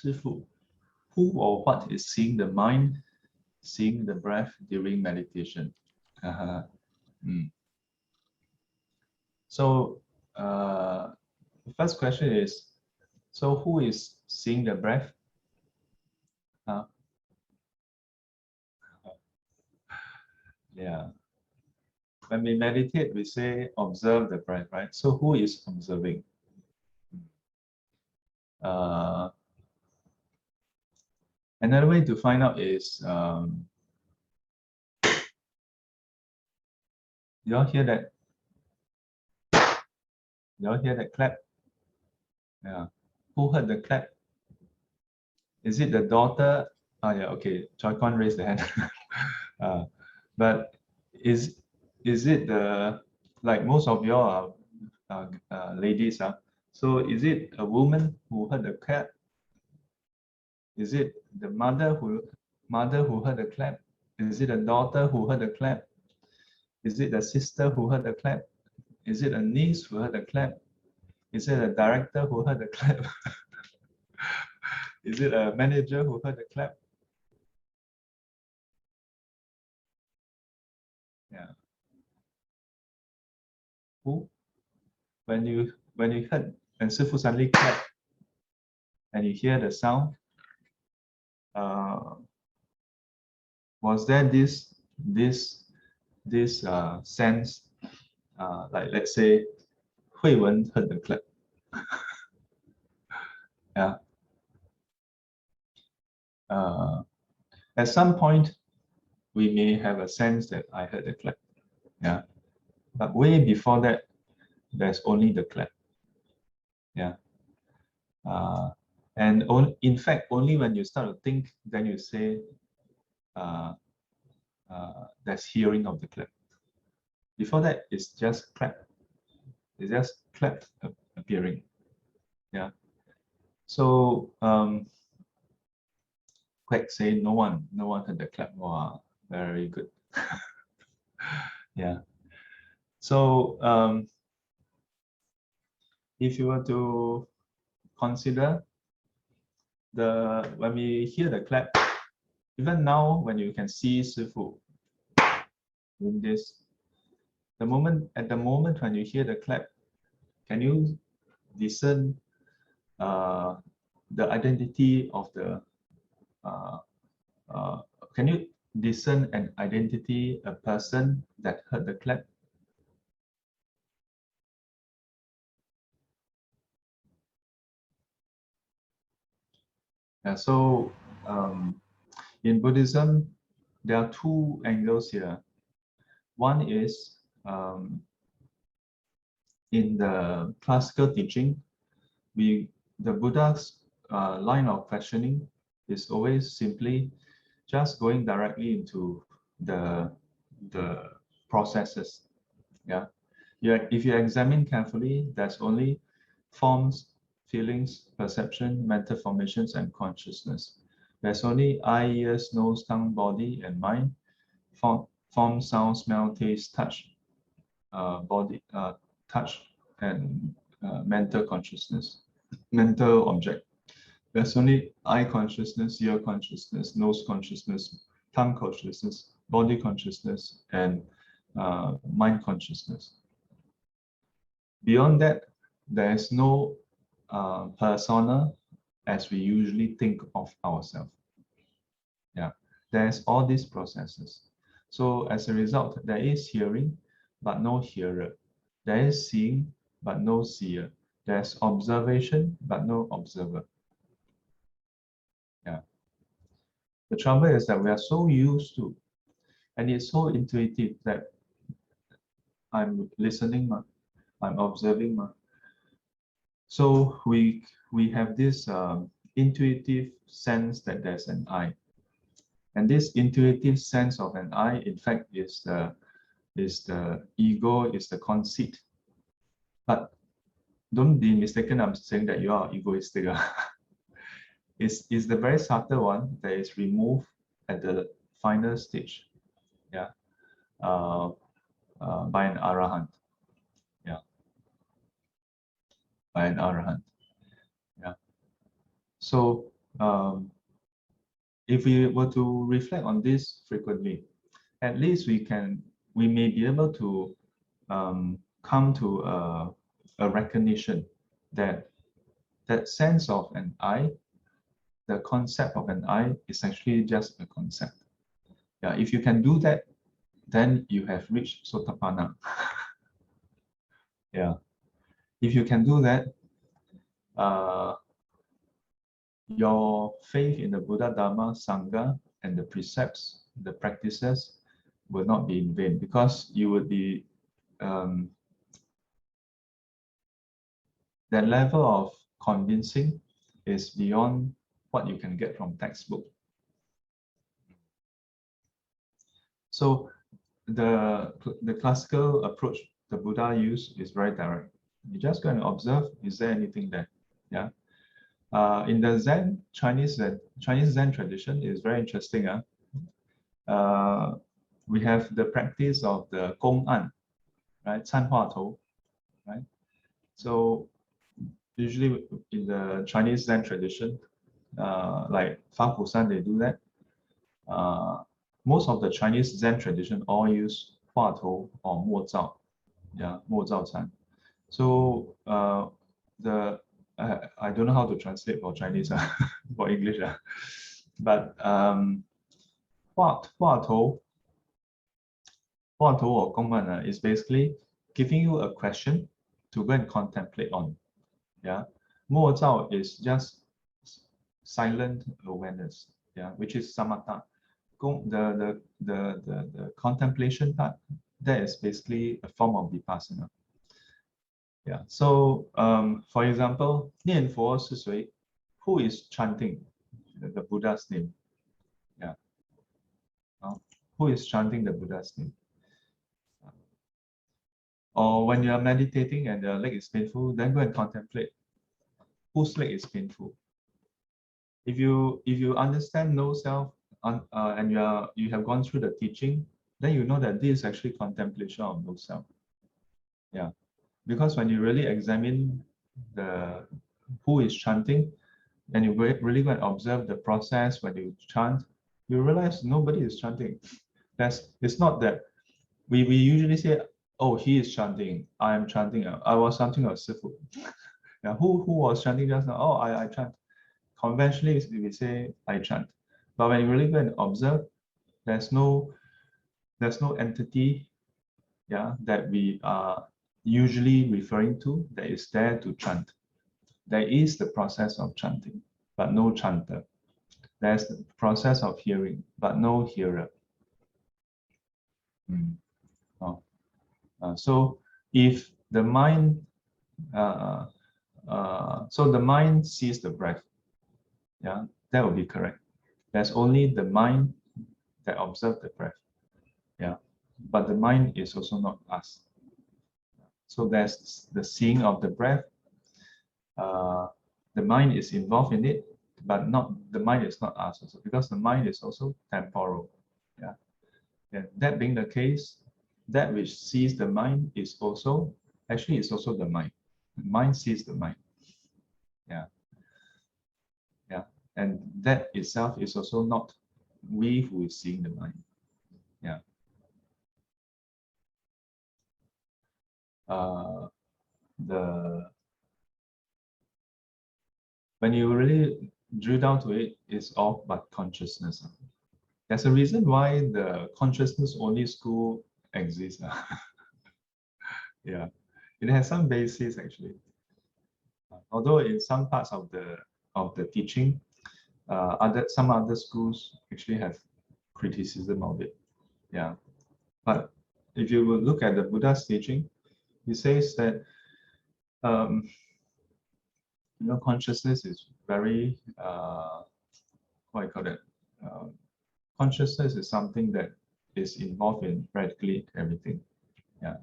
Shifu, who or what is seeing the mind, seeing the breath during meditation? So the first question is, so who is seeing the breath? Yeah. When we meditate, we say observe the breath, right? So who is observing? Another way to find out is, you all hear that? You all hear that clap? Yeah. Who heard the clap? Is it the daughter? Oh yeah, okay. Choi Kwan raised the hand. But is it the, like most of y'all are ladies, so is it a woman who heard the clap? Is it the mother who heard the clap? Is it a daughter who heard the clap? Is it the sister who heard the clap? Is it a niece who heard the clap? Is it a director who heard the clap? Is it a manager who heard the clap? Yeah. Who? When you heard, when Sifu suddenly clap and you hear the sound, was there this sense, like let's say Hui Wen heard the clap? Yeah. At some point, we may have a sense that I heard the clap. Yeah. But way before that, there's only the clap. Yeah. And in fact, only when you start to think, then you say there's hearing of the clap. Before that, it's just clap. It's just clap appearing. Yeah. So Quack say no one heard the clap. Wow, very good. Yeah. So if you were to consider when we hear the clap, even now when you can see Sifu doing this, at the moment when you hear the clap, can you discern the identity of the can you discern an identity, a person that heard the clap? Yeah, so in Buddhism, there are two angles here. One is in the classical teaching, the Buddha's line of questioning is always simply just going directly into the processes. Yeah, if you examine carefully, there's only forms, feelings, perception, mental formations, and consciousness. There's only eye, ears, nose, tongue, body, and mind. Form, sound, smell, taste, touch, touch, and mental consciousness, mental object. There's only eye consciousness, ear consciousness, nose consciousness, tongue consciousness, body consciousness, and mind consciousness. Beyond that, there is no persona as we usually think of ourselves. Yeah, there's all these processes. So as a result, there is hearing, but no hearer. There is seeing, but no seer. There's observation, but no observer. Yeah. The trouble is that we are so used to, and it's so intuitive that I'm listening, I'm observing. So we have this intuitive sense that there's an I. And this intuitive sense of an I, in fact, is the ego, is the conceit. But don't be mistaken, I'm saying that you are egoistic. It's the very subtle one that is removed at the final stage, yeah, by an arahant, yeah, by an arahant, yeah. So if we were to reflect on this frequently, at least we may be able to come to a recognition that that sense of an I, the concept of an I, is actually just a concept. Yeah, if you can do that, then you have reached Sotapanna. Yeah, if you can do that, your faith in the Buddha, Dharma, Sangha, and the precepts, the practices, will not be in vain, because you would be that level of convincing is beyond what you can get from textbook. So the classical approach the Buddha used is very direct. You just go and observe, is there anything there? Yeah. In the Chinese Zen tradition is very interesting. We have the practice of the Gong An, right? 参话头, right? So usually in the Chinese Zen tradition, like Fa Pu San, they do that. Most of the Chinese Zen tradition all use 话头 or 默照, yeah, 默照禅. So I don't know how to translate for Chinese, for English, but 话头 or 公案 is basically giving you a question to go and contemplate on. Yeah, 默照 is just silent awareness, yeah, which is samatha. The contemplation part, that is basically a form of vipassana. Yeah. So for example, 念佛是谁? Who is chanting the Buddha's name? Yeah. Who is chanting the Buddha's name? Or when you are meditating and the leg is painful, then go and contemplate whose leg is painful. If you understand no self and you have gone through the teaching, then you know that this is actually contemplation of no self. Yeah. Because when you really examine the who is chanting, and you really go and observe the process when you chant, you realize nobody is chanting. It's not that we usually say, oh, he is chanting, I am chanting, I was chanting a Sifu. Yeah, who was chanting just now? Oh, I chant. Conventionally, we say I chant. But when you really go and observe, there's no entity, yeah, that we are usually referring to that is there to chant. There is the process of chanting, but no chanter. There's the process of hearing, but no hearer. So if the mind, so the mind sees the breath, yeah, that would be correct. There's only the mind that observes the breath, yeah, but the mind is also not us. So there's the seeing of the breath. The mind is involved in it, but not the mind is not us also, because the mind is also temporal. Yeah. And that being the case, that which sees the mind is also the mind. The mind sees the mind. Yeah. Yeah. And that itself is also not we who is seeing the mind. Yeah. When you really drill down to it, it's all but consciousness. There's a reason why the consciousness only school exists. Yeah, it has some basis actually. Although in some parts of the teaching, some other schools actually have criticism of it. Yeah, but if you will look at the Buddha's teaching, he says that consciousness is very what I call it. Consciousness is something that is involved in practically everything. Yeah.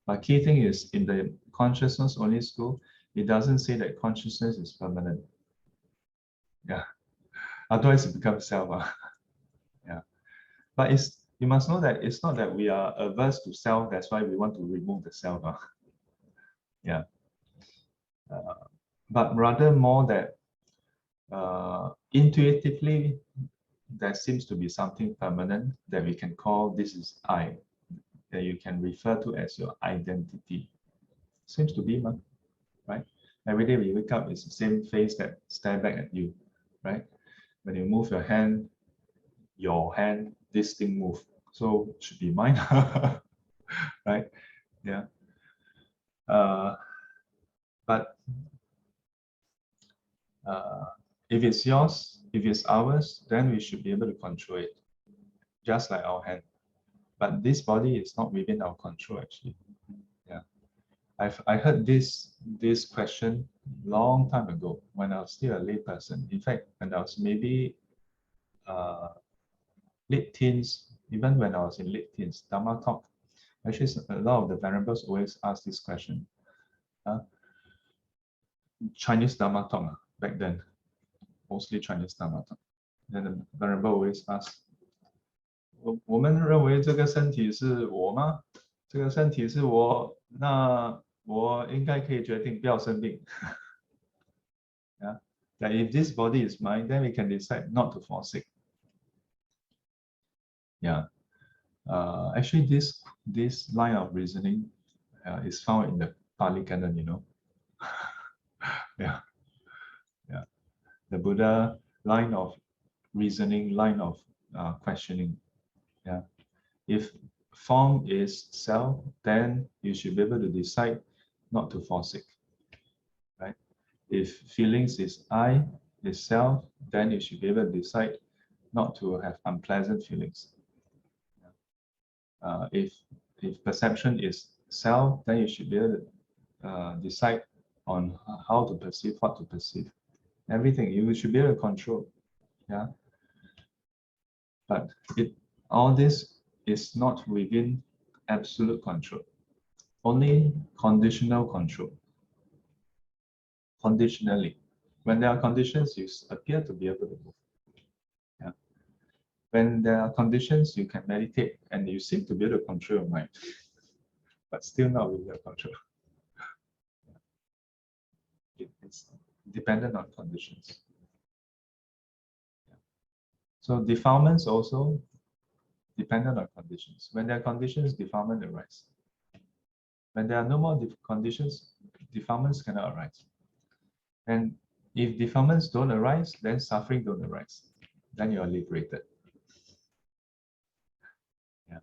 But key thing is in the consciousness only school, it doesn't say that consciousness is permanent. Yeah. Otherwise it becomes self. Yeah. But you must know that it's not that we are averse to self, that's why we want to remove the self. Yeah. But rather more that intuitively, there seems to be something permanent that we can call this is I, that you can refer to as your identity. Seems to be, man, right? Every day we wake up, it's the same face that stare back at you, right? When you move your hand, this thing move. So it should be mine, right? Yeah. But if it's yours, if it's ours, then we should be able to control it, just like our hand. But this body is not within our control, actually. Yeah, I heard this question long time ago when I was still a lay person. In fact, when I was maybe late teens, even when I was in late teens, Dharma talk. Actually, a lot of the venerables always ask this question. Chinese Dharma talk back then, mostly Chinese Dharma talk. Then the venerable always ask, 我们认为这个身体是我吗？这个身体是我，那我应该可以决定不要生病。Yeah, that if this body is mine, then we can decide not to fall sick. Yeah, actually, this line of reasoning is found in the Pali Canon. You know. Yeah, yeah, the Buddha line of reasoning, line of questioning. Yeah, if form is self, then you should be able to decide not to fall sick, right? If feelings is I, is self, then you should be able to decide not to have unpleasant feelings. If perception is self, then you should be able to decide on how to perceive, what to perceive. Everything you should be able to control. Yeah. But all this is not within absolute control. Only conditional control. Conditionally. When there are conditions, you appear to be able to move. Yeah. When there are conditions, you can meditate and you seem to be able to control your mind, but still not within your control. It's dependent on conditions. Yeah. So defilements also dependent on conditions. When there are conditions, defilement arises. When there are no more conditions, defilements cannot arise. And if defilements don't arise, then suffering don't arise. Then you are liberated. Yeah.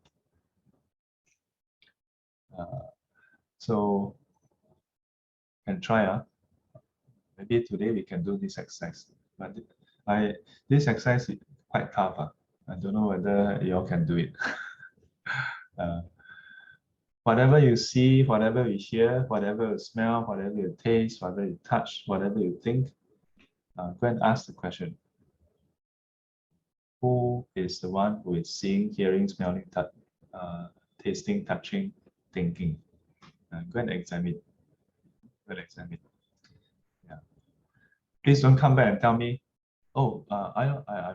So, can try. Maybe today we can do this exercise. But this exercise is quite tough. I don't know whether you all can do it. Whatever you see, whatever you hear, whatever you smell, whatever you taste, whatever you touch, whatever you think, go and ask the question. Who is the one who is seeing, hearing, smelling, tasting, touching, thinking? Go and examine. Go and examine. Yeah. Please don't come back and tell me, oh, I